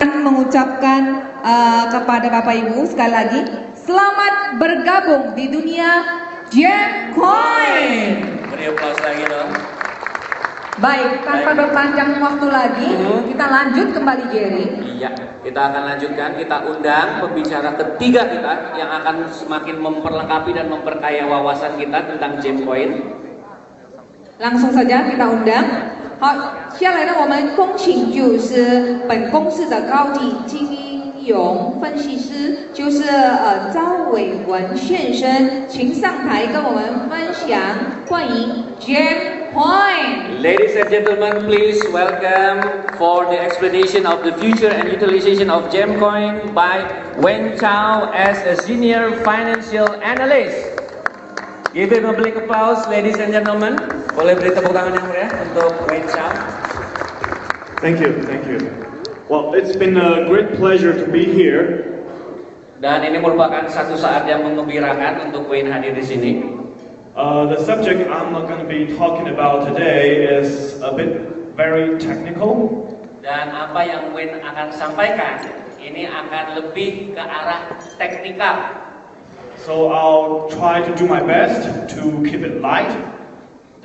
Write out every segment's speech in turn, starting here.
mengucapkan kepada Bapak Ibu sekali lagi, selamat bergabung di dunia GemCoin. Beri aplaus lagi dong. Baik, tanpa berpanjang waktu lagi, kita lanjut kembali Jerry. Iya, kita akan lanjutkan. Kita undang pembicara ketiga kita yang akan semakin memperlengkapi dan memperkaya wawasan kita tentang GemCoin. Langsung saja kita undang. 好，接下来呢，我们恭请就是本公司的高级金融分析师，就是赵伟文先生，请上台跟我们分享。欢迎 GemCoin。 Ladies and gentlemen, please welcome for the explanation of the future and utilization of GemCoin by Wen Chao as a senior financial analyst. Give him a big applause, ladies and gentlemen. Boleh beri tepuk tangan yang meriah untuk Wen Chao. Thank you, thank you. Well, it's been a great pleasure to be here. Dan ini merupakan satu saat yang menggembirakan untuk Wen hadir di sini. The subject I'm going to be talking about today is a bit very technical. Dan apa yang Wen akan sampaikan ini akan lebih ke arah teknikal. So I'll try to do my best to keep it light.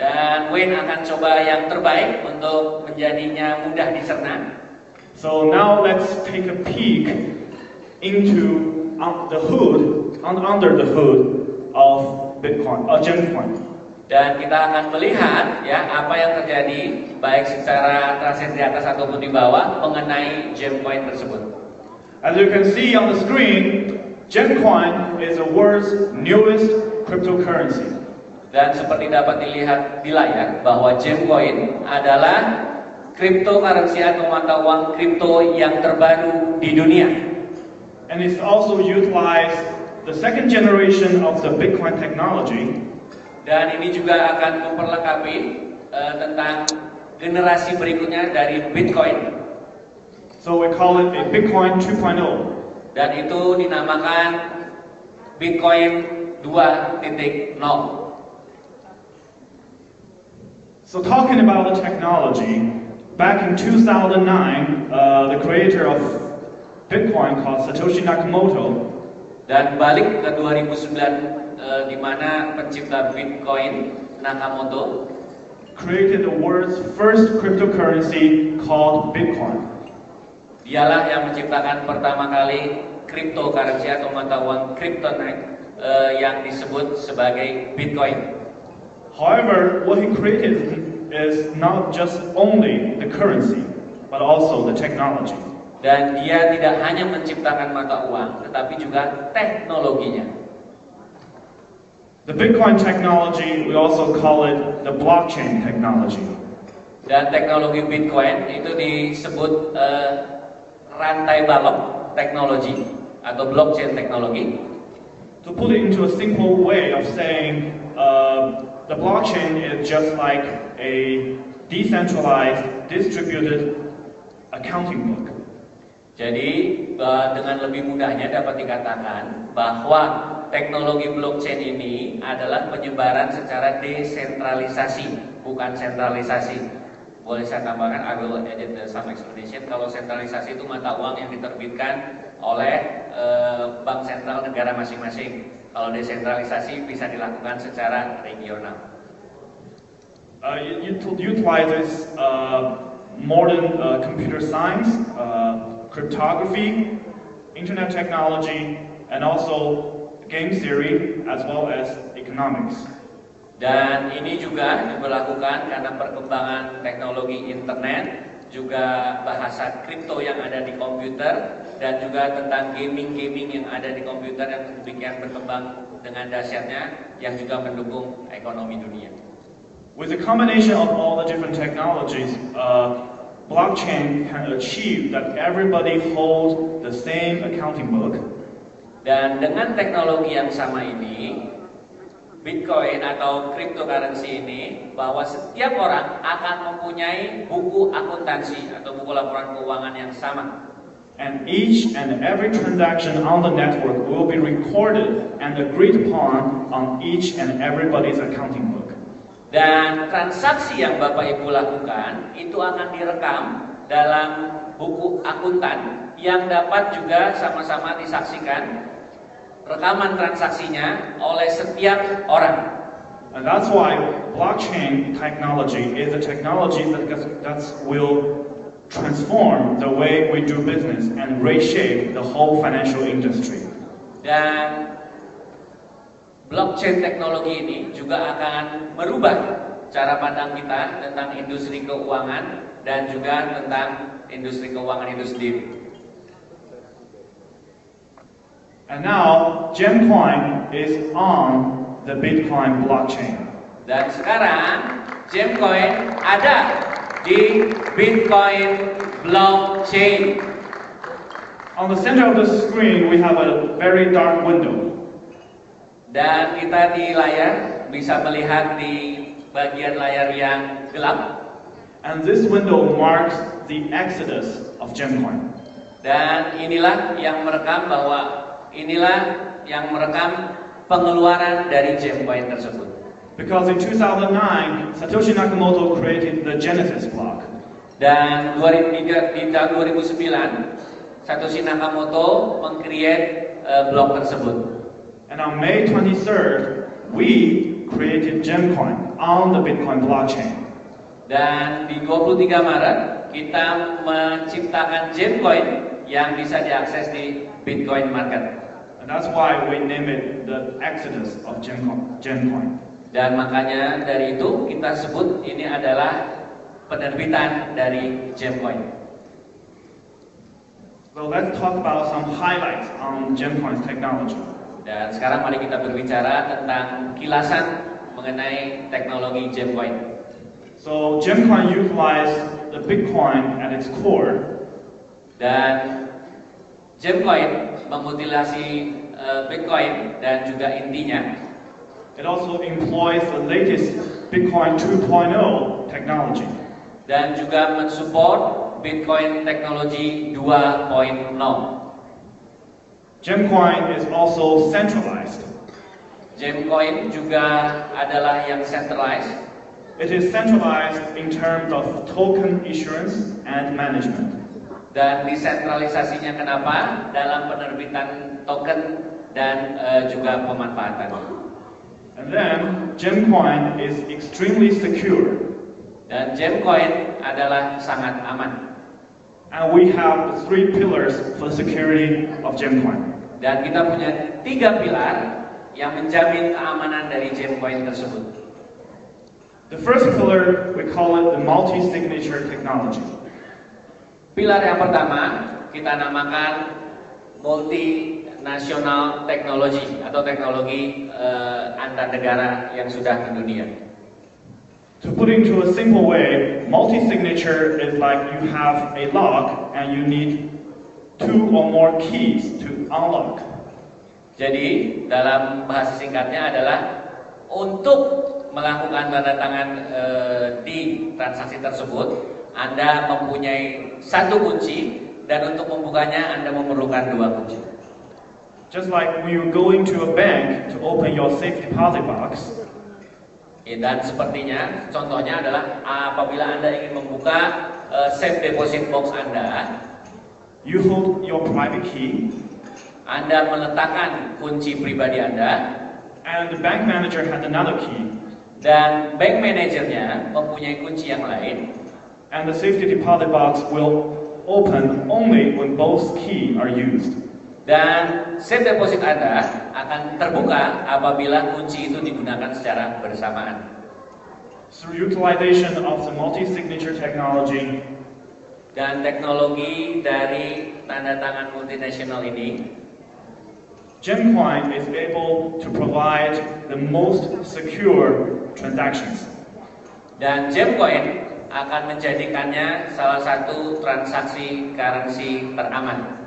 Dan Wen akan coba yang terbaik untuk menjadinya mudah dicerna. So now let's take a peek into the hood, under the hood of Bitcoin, GemCoin. Dan kita akan melihat ya apa yang terjadi baik secara transaksi di atas ataupun di bawah mengenai GemCoin tersebut. As you can see on the screen, GemCoin is the world's newest cryptocurrency. Dan seperti dapat dilihat di layar bahwa GemCoin adalah cryptocurrency atau mata uang kripto yang terbaru di dunia. And it's also utilized the second generation of the Bitcoin technology. Dan ini juga akan memperlengkapi tentang generasi berikutnya dari Bitcoin. So we call it a Bitcoin 2.0. Dan itu dinamakan Bitcoin 2.0. So talking about the technology, back in 2009, the creator of Bitcoin called Satoshi Nakamoto. Dan balik ke 2009 di mana pencipta Bitcoin Nakamoto created the world's first cryptocurrency called Bitcoin. Dialah yang menciptakan pertama kali cryptocurrency atau mata uang kryptonite yang disebut sebagai Bitcoin. However, what he created is not just only the currency, but also the technology. Dan dia tidak hanya menciptakan mata uang, tetapi juga teknologinya. The Bitcoin technology, we also call it the blockchain technology. Dan teknologi Bitcoin itu disebut rantai balok teknologi atau blockchain teknologi. To put it into a simple way of saying, the blockchain is just like a decentralized, distributed accounting book. Jadi dengan lebih mudahnya dapat dikatakan bahwa teknologi blockchain ini adalah penyebaran secara desentralisasi, bukan sentralisasi. Boleh saya tambahkan, I will edit some explanation. Kalau sentralisasi itu mata uang yang diterbitkan oleh bank sentral negara masing-masing. Kalau desentralisasi bisa dilakukan secara regional. It utilizes modern computer science, cryptography, internet technology, and also game theory, as well as economics. Dan ini juga diberlakukan karena perkembangan teknologi internet, juga bahasa kripto yang ada di komputer, dan juga tentang gaming yang ada di komputer yang demikian berkembang dengan dahsyatnya yang juga mendukung ekonomi dunia. With the combination of all the different technologies, blockchain can achieve that everybody holds the same accounting book. Dan dengan teknologi yang sama ini, Bitcoin atau cryptocurrency ini, bahwa setiap orang akan mempunyai buku akuntansi atau buku laporan keuangan yang sama. And each and every transaction on the network will be recorded and agreed upon on each and everybody's accounting book. Dan transaksi yang Bapak Ibu lakukan itu akan direkam dalam buku akuntan yang dapat juga sama-sama disaksikan rekaman transaksinya oleh setiap orang. And that's why blockchain technology is a technology that will transform the way we do business and reshape the whole financial industry. Dan blockchain teknologi ini juga akan merubah cara pandang kita tentang industri keuangan dan juga tentang industri keuangan itu sendiri. And now GemCoin is on the Bitcoin blockchain. Dan sekarang GemCoin ada di Bitcoin blockchain. On the center of the screen we have a very dark window. Dan kita di layar bisa melihat di bagian layar yang gelap. And this window marks the exodus of GemCoin. Dan inilah yang merekam pengeluaran dari GemCoin tersebut. Because in 2009, Satoshi Nakamoto created the Genesis block. Dan di tahun 2009, Satoshi Nakamoto meng-create blok tersebut. And on May 23rd, we created GemCoin on the Bitcoin blockchain. Dan di 23 Maret, kita menciptakan GemCoin yang bisa diakses di Bitcoin market. And that's why we name it the exodus of GemCoin. Dan makanya dari itu kita sebut ini adalah penerbitan dari GemCoin. So let's talk about some highlights on GemCoin's technology. Dan sekarang mari kita berbicara tentang kilasan mengenai teknologi GemCoin. So GemCoin utilized the Bitcoin at its core. Dan GemCoin memutilasi Bitcoin dan juga intinya. It also employs the latest Bitcoin 2.0 technology. Dan juga mensupport Bitcoin teknologi 2.0. GemCoin is also centralized. GemCoin juga adalah yang centralized. It is centralized in terms of token issuance and management. Dan desentralisasinya kenapa? Dalam penerbitan token dan juga pemanfaatan. And then GemCoin is extremely secure. Dan GemCoin adalah sangat aman. And we have the 3 pillars for the security of GemCoin. Dan kita punya 3 pilar yang menjamin keamanan dari GemCoin tersebut. The first pillar, we call it the multi-signature technology. Pilar yang pertama kita namakan multinational technology atau teknologi antar negara yang sudah mendunia. To put into a simple way, multi-signature is like you have a lock and you need 2 or more keys to unlock. Jadi dalam bahasa singkatnya adalah untuk melakukan tanda tangan di transaksi tersebut, Anda mempunyai 1 kunci dan untuk membukanya Anda memerlukan 2 kunci. Just like when you go into a bank to open your safe deposit box. Dan sepertinya contohnya adalah apabila Anda ingin membuka safe deposit box Anda, you hold your private key. Anda meletakkan kunci pribadi Anda, and the bank manager has another key. Dan bank manajernya mempunyai kunci yang lain. And the safety deposit box will open only when both keys are used. Dan safe deposit Anda akan terbuka apabila kunci itu digunakan secara bersamaan. Through utilization of the multi-signature technology, dan teknologi dari tanda tangan multinasional ini, GemCoin is able to provide the most secure transactions. Dan GemCoin akan menjadikannya salah satu transaksi currency teraman.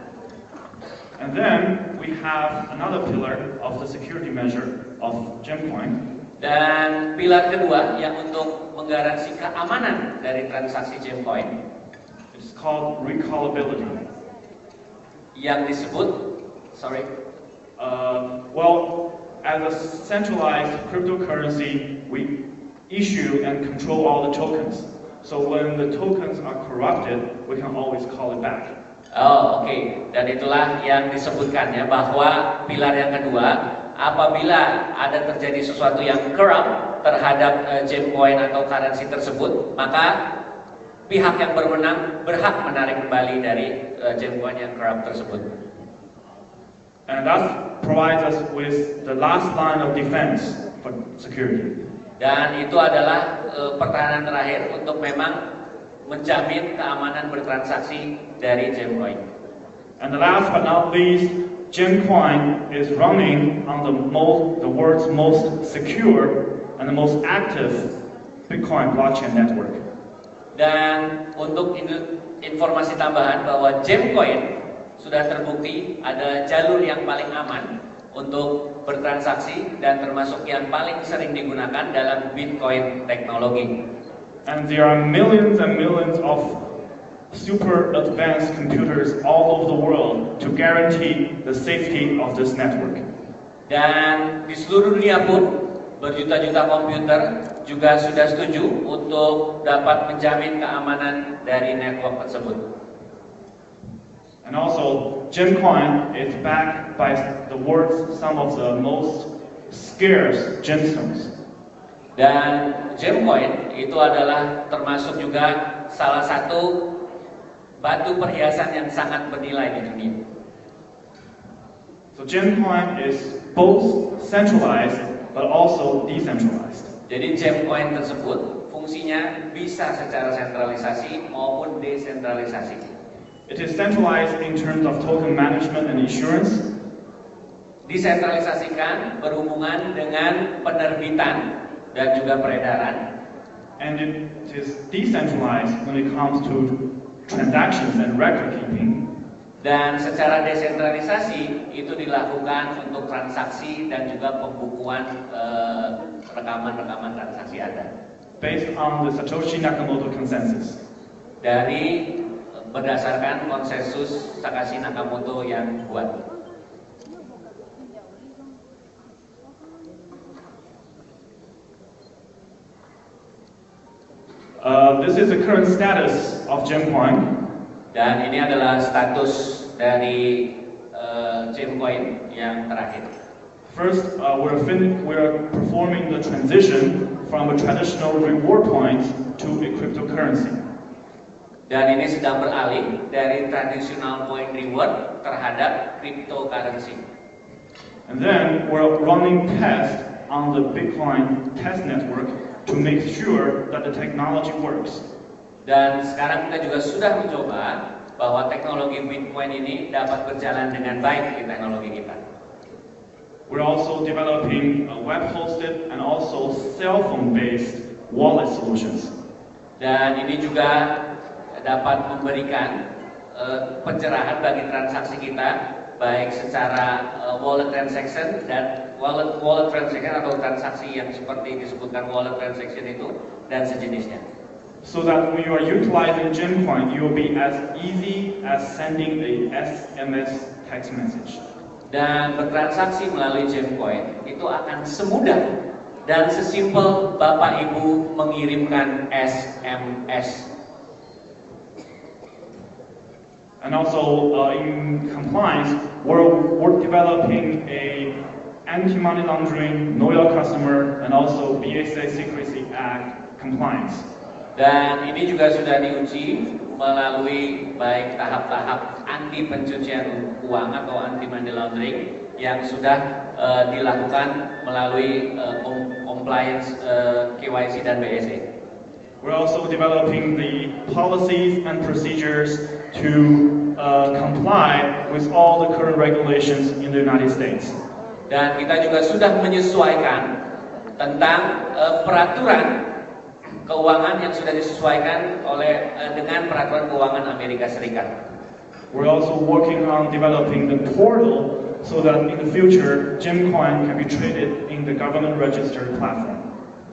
And then we have another pillar of the security measure of GemCoin. Dan pilar kedua yang untuk menggaransi keamanan dari transaksi GemCoin, it's called recallability. Yang disebut, as a centralized cryptocurrency, we issue and control all the tokens. So when the tokens are corrupted, we can always call it back. Oh, oke. Dan itulah yang disebutkan ya, bahwa pilar yang kedua, apabila ada terjadi sesuatu yang corrupt terhadap GemCoin atau currency tersebut, maka pihak yang berwenang berhak menarik kembali dari GemCoin yang corrupt tersebut. And that provides us with the last line of defense for security. Dan itu adalah pertahanan terakhir untuk memang menjamin keamanan bertransaksi dari GemCoin. And the last but not least, GemCoin is running on the world's most secure and the most active Bitcoin blockchain network. Dan untuk informasi tambahan bahwa GemCoin sudah terbukti ada jalur yang paling aman untuk bertransaksi dan termasuk yang paling sering digunakan dalam Bitcoin teknologi. And there are millions and millions of super advanced computers all over the world to guarantee the safety of this network. Dan di seluruh dunia pun berjuta-juta komputer juga sudah setuju untuk dapat menjamin keamanan dari network tersebut. And also, GemCoin is backed by some of the most scarce gemstones. Dan GemCoin itu adalah termasuk juga salah satu batu perhiasan yang sangat bernilai di dunia. So GemCoin is both centralized but also decentralized. Jadi GemCoin tersebut fungsinya bisa secara sentralisasi maupun desentralisasi. It is centralized in terms of token management and insurance. Disentralisasikan berhubungan dengan penerbitan dan juga peredaran. And it is decentralized when it comes to transactions and record keeping. Dan secara desentralisasi itu dilakukan untuk transaksi dan juga pembukuan rekaman-rekaman transaksi ada. Based on the Satoshi Nakamoto consensus. Berdasarkan konsensus Satoshi Nakamoto yang buat. This is the current status of GemCoin. Dan ini adalah status dari GemCoin yang terakhir. First, we're performing the transition from a traditional reward point to a cryptocurrency. Dan ini sedang beralih dari traditional point reward terhadap cryptocurrency. And then we're running tests on the Bitcoin test network to make sure that the technology works. Dan sekarang kita juga sudah mencoba bahwa teknologi Bitcoin ini dapat berjalan dengan baik di teknologi kita. We're also developing web-hosted and also cell phone-based wallet solutions. Dan ini juga dapat memberikan pencerahan bagi transaksi kita, baik secara wallet transaction dan wallet transaction atau transaksi yang seperti disebutkan wallet transaction itu dan sejenisnya. So that when you are utilizing GemCoin, you will be as easy as sending a SMS text message. Dan bertransaksi melalui GemCoin itu akan semudah dan sesimpel Bapak Ibu mengirimkan SMS. And also in compliance, we're developing a anti-money laundering, know your customer, and also BSA Secrecy Act compliance. Dan ini juga sudah diuji melalui baik tahap-tahap anti pencucian uang atau anti money laundering yang sudah dilakukan melalui compliance KYC dan BSA. We're also developing the policies and procedures to comply with all the current regulations in the United States. Dan kita juga sudah menyesuaikan tentang peraturan keuangan yang sudah disesuaikan dengan peraturan keuangan Amerika Serikat. We're also working on developing the portal so that in the future GemCoin can be traded in the government registered platform.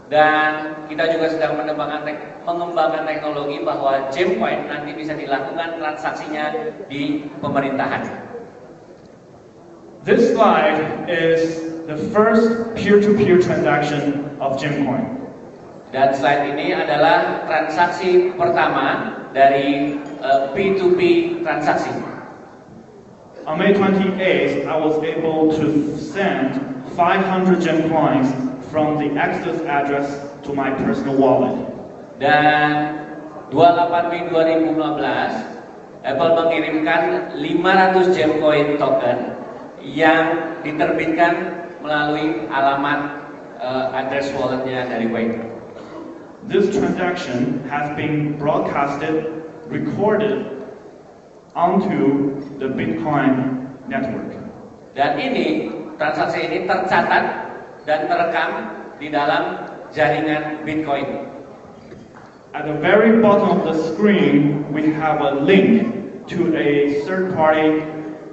Dan kita juga sedang mengembangkan teknologi bahwa GemCoin nanti bisa dilakukan transaksinya di pemerintahan. This slide is the first peer-to-peer transaction of GemCoin. Dan slide ini adalah transaksi pertama dari P2P transaksi. On May 28th, I was able to send 500 GemCoins from the Exodus address to my personal wallet. Dan 28 Mei 2015, Apple mengirimkan 500 GemCoin token yang diterbitkan melalui alamat address walletnya dari Wayne. This transaction has been broadcasted, recorded onto the Bitcoin network. Dan ini, transaksi ini tercatat dan terekam di dalam jaringan Bitcoin. At the very bottom of the screen, we have a link to a third-party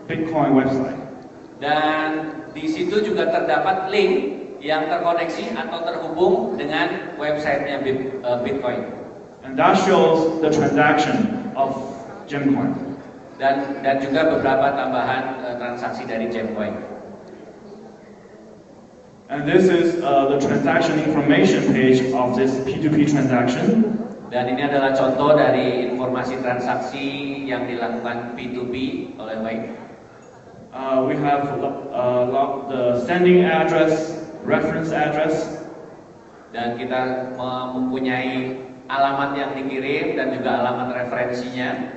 Bitcoin website. Dan di situ juga terdapat link yang terkoneksi atau terhubung dengan websitenya Bitcoin. And that shows the transaction of GemCoin. Dan juga beberapa tambahan transaksi dari GemCoin. And this is the transaction information page of this P2P transaction. Dan ini adalah contoh dari informasi transaksi yang dilakukan P2P oleh Wayne. We have the sending address, reference address. Dan kita mempunyai alamat yang dikirim dan juga alamat referensinya.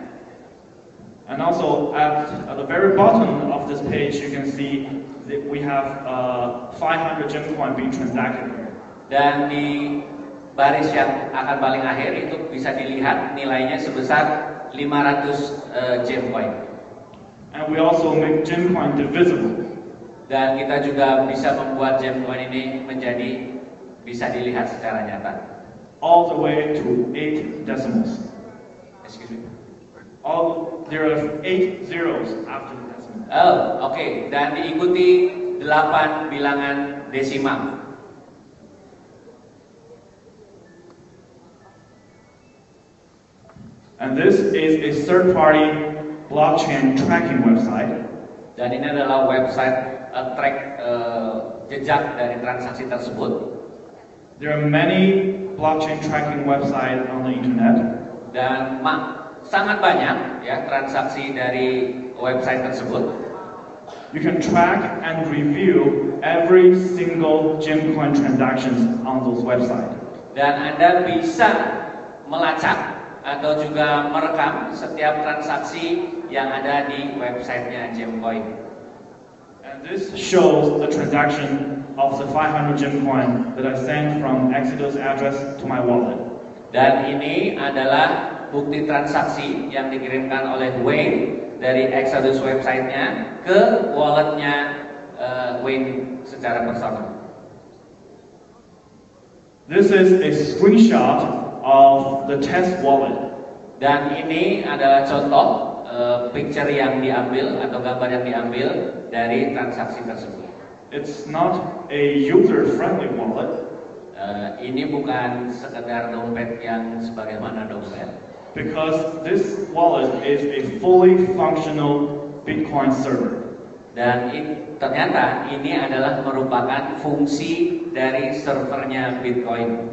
And also at the very bottom of this page, you can see that we have 500 GemCoin being transacted. Dan di baris yang akan paling akhir itu bisa dilihat nilainya sebesar 500 GemCoin. And we also make GemCoin divisible. Dan kita juga bisa membuat GemCoin ini menjadi bisa dilihat secara nyata. All the way to 8 decimals. Excuse me. There are 8 zeros after the decimal. Oh, oke. Dan diikuti 8 bilangan desimal. And this is a third-party blockchain tracking website. Dan ini adalah website track jejak dari transaksi tersebut. There are many blockchain tracking websites on the internet. Dan sangat banyak ya transaksi dari website tersebut. You can track and review every single GemCoin transactions on those websites. Dan Anda bisa melacak atau juga merekam setiap transaksi yang ada di websitenya GemCoin. And this shows the transaction of the 500 GemCoin that I sent from Exodus address to my wallet. Dan ini adalah bukti transaksi yang dikirimkan oleh Wayne dari Exodus websitenya ke walletnya Wayne secara personal. This is a screenshot of the test wallet. Dan ini adalah contoh picture yang diambil atau gambar yang diambil dari transaksi tersebut. It's not a user-friendly wallet. Ini bukan sekedar dompet yang sebagaimana dompet. Because this wallet is a fully functional Bitcoin server. Dan ternyata ini adalah merupakan fungsi dari servernya Bitcoin.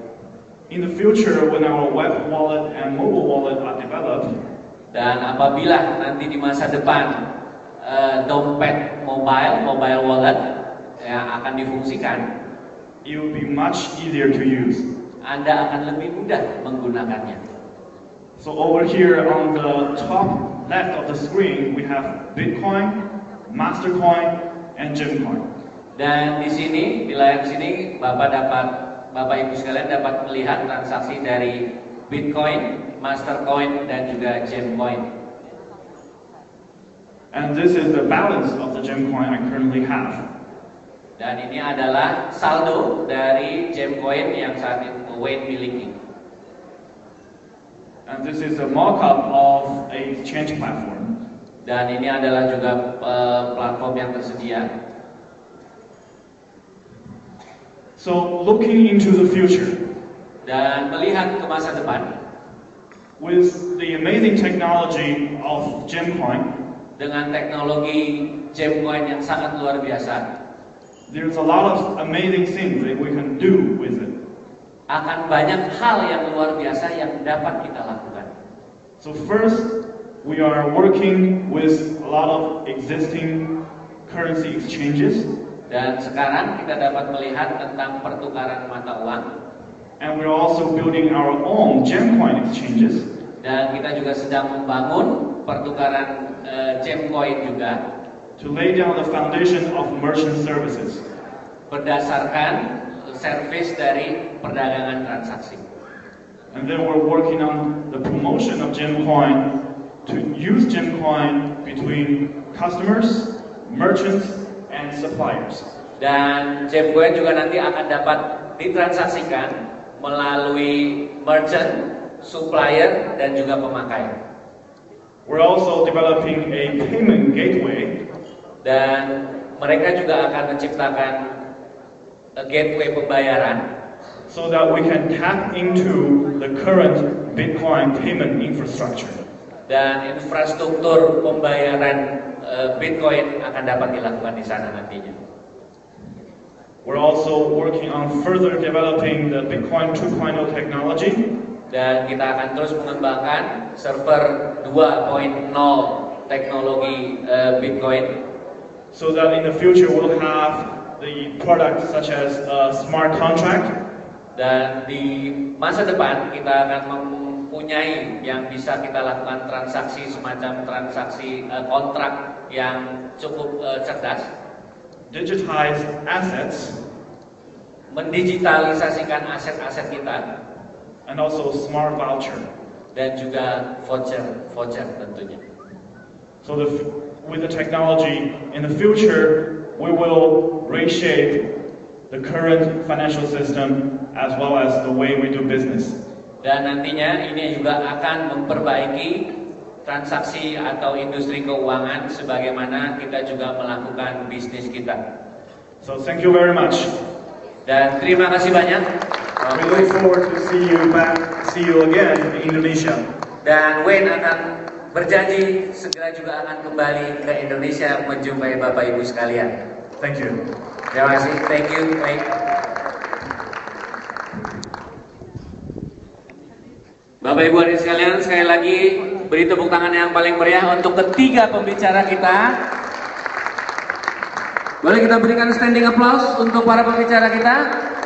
In the future, when our web wallet and mobile wallet are developed, dan apabila nanti di masa depan dompet mobile wallet yang akan difungsikan, it will be much easier to use. Anda akan lebih mudah menggunakannya. So over here on the top left of the screen, we have Bitcoin, Mastercoin, and GemCoin. Dan di sini, di layar sini, Bapak Ibu sekalian dapat melihat transaksi dari Bitcoin, Mastercoin, dan juga GemCoin. And this is the balance of the GemCoin I currently have. Dan ini adalah saldo dari GemCoin yang saat itu Wayne miliki. And this is a mock-up of a exchange platform. Dan ini adalah juga platform yang tersedia. So looking into the future, dan melihat ke masa depan, with the amazing technology of GemCoin, dengan teknologi GemCoin yang sangat luar biasa, there's a lot of amazing things that we can do with it. akan banyak hal yang luar biasa yang dapat kita lakukan. So first, we are working with a lot of existing currency exchanges. Dan sekarang kita dapat melihat tentang pertukaran mata uang. And we're also building our own GemCoin exchanges. Dan kita juga sedang membangun pertukaran GemCoin juga. To lay down the foundation of merchant services. Berdasarkan servis dari perdagangan transaksi. And then we're working on the promotion of GemCoin to use GemCoin between customers, merchants, and suppliers. Dan GemCoin juga nanti akan dapat ditransaksikan melalui merchant, supplier, dan juga pemakai. We're also developing a payment gateway. Dan mereka juga akan menciptakan gateway pembayaran, so that we can tap into the current Bitcoin payment infrastructure. Dan infrastruktur pembayaran Bitcoin akan dapat dilakukan di sana nantinya. We're also working on further developing the Bitcoin 2.0 technology. Dan kita akan terus mengembangkan server 2.0 teknologi Bitcoin. So that in the future we'll have the products such as a smart contract. Dan di masa depan kita akan mempunyai yang bisa kita lakukan transaksi semacam transaksi kontrak yang cukup cerdas. Digitized assets, mendigitalisasikan aset-aset kita, and also smart voucher. Dan juga voucher tentunya. So with the technology in the future, we will reshape the current financial system as well as the way we do business. Dan nantinya ini juga akan memperbaiki transaksi atau industri keuangan sebagaimana kita juga melakukan bisnis kita. So thank you very much. Dan terima kasih banyak. We look forward to see you again in Indonesia. Dan Wayne akan berjanji segera juga akan kembali ke Indonesia menjumpai Bapak Ibu sekalian. Thank you. Terima kasih. Thank you, Wayne. Bapak Ibu hadirin sekalian, sekali lagi beri tepuk tangan yang paling meriah untuk ketiga pembicara kita. Boleh kita berikan standing applause untuk para pembicara kita.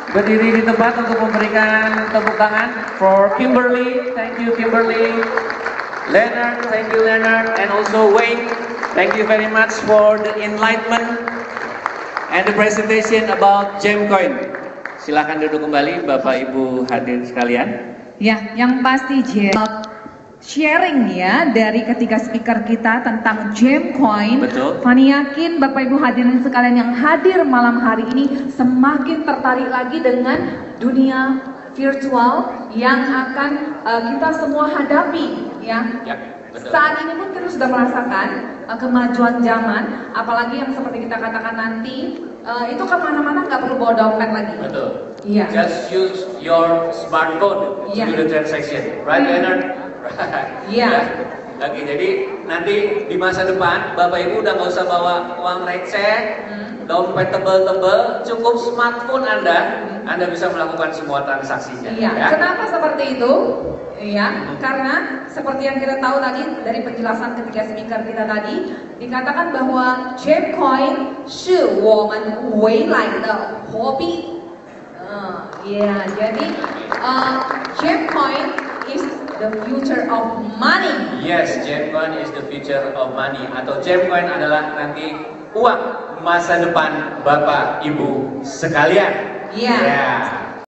Berdiri di tempat untuk memberikan tepuk tangan. For Kimberly, thank you Kimberly. Leonard, thank you Leonard. And also Wayne, thank you very much for the enlightenment and the presentation about GemCoin. Silakan duduk kembali Bapak Ibu hadirin sekalian. Ya, yang pasti sharing ya dari ketiga speaker kita tentang GemCoin. Betul. Fani yakin Bapak Ibu hadirin sekalian yang hadir malam hari ini semakin tertarik lagi dengan dunia virtual yang akan kita semua hadapi ya. Betul. Saat ini pun kita sudah merasakan kemajuan zaman, apalagi yang seperti kita katakan nanti itu kemana-mana nggak perlu bawa dompet lagi. Betul. Iya. Just use your smartphone to do the transaction, right, Leonard? Iya. Oke, jadi nanti di masa depan Bapak Ibu udah nggak usah bawa uang receh, dompet tebel-tebel, cukup smartphone Anda bisa melakukan semua transaksinya. Iya. Ya? Kenapa seperti itu? Iya, karena seperti yang kita tahu tadi dari penjelasan ketiga speaker kita tadi, dikatakan bahwa GemCoin 是我们未来的货币。Ya, jadi GemCoin is the future of money. Yes, GemCoin is the future of money. Atau GemCoin adalah nanti uang masa depan Bapak Ibu sekalian. Iya. Yeah.